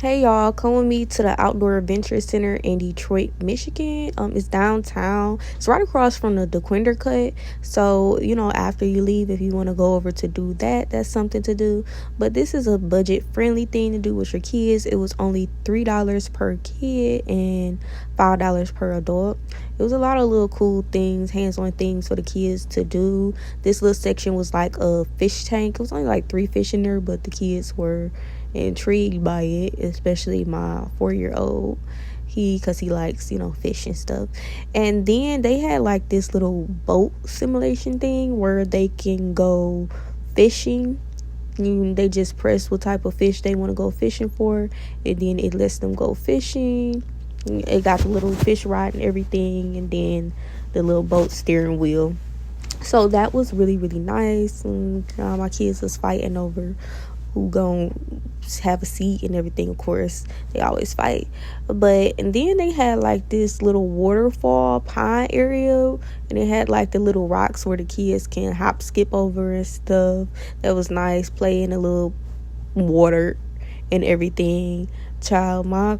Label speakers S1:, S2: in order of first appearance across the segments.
S1: Hey y'all, come with me to the Outdoor Adventure Center in Detroit, Michigan. It's downtown. It's right across from the DeQuinder Cut. So, after you leave, if you want to go over to do that, that's something to do. But this is a budget-friendly thing to do with your kids. It was only $3 per kid and $5 per adult. It was a lot of little cool things, hands-on things for the kids to do. This little section was like a fish tank. It was only like 3 fish in there, but the kids were intrigued by it, especially my 4-year-old. Because he likes fish and stuff. And then they had like this little boat simulation thing where they can go fishing. They just press what type of fish they want to go fishing for, and then it lets them go fishing. It got the little fish rod and everything, and then the little boat steering wheel. So that was really, really nice. And my kids was fighting over who gonna have a seat and everything. Of course, they always fight. And then they had like this little waterfall pond area, and it had like the little rocks where the kids can hop, skip over and stuff. That was nice, play in the little water and everything. Child, my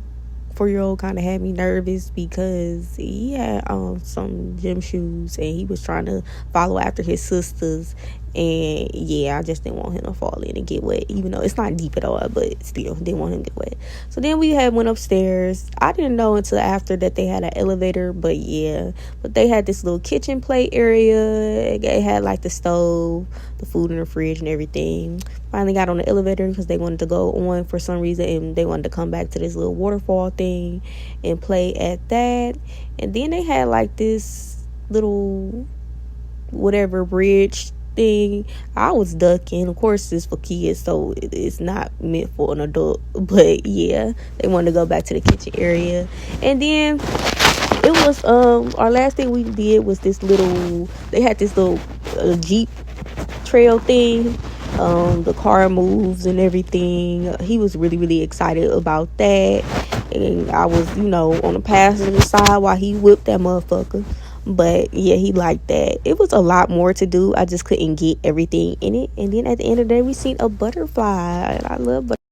S1: 4-year-old kind of had me nervous because he had some gym shoes and he was trying to follow after his sisters, and I just didn't want him to fall in and get wet, even though it's not deep at all, but still didn't want him to get wet. So then we went upstairs. I didn't know until after that they had an elevator, but they had this little kitchen plate area. It had like the stove, the food in the fridge and everything. Finally got on the elevator because they wanted to go on for some reason, and they wanted to come back to this little waterfall thing and play at that. And then they had like this little whatever bridge thing. I was ducking. Of course, it's for kids, so it's not meant for an adult. But they wanted to go back to the kitchen area. And then it was our last thing we did was they had this little Jeep trail thing. The car moves and everything. He was really, really excited about that. And I was, on the passenger side while he whipped that motherfucker. But he liked that. It was a lot more to do. I just couldn't get everything in it. And then at the end of the day, we seen a butterfly. And I love butterflies.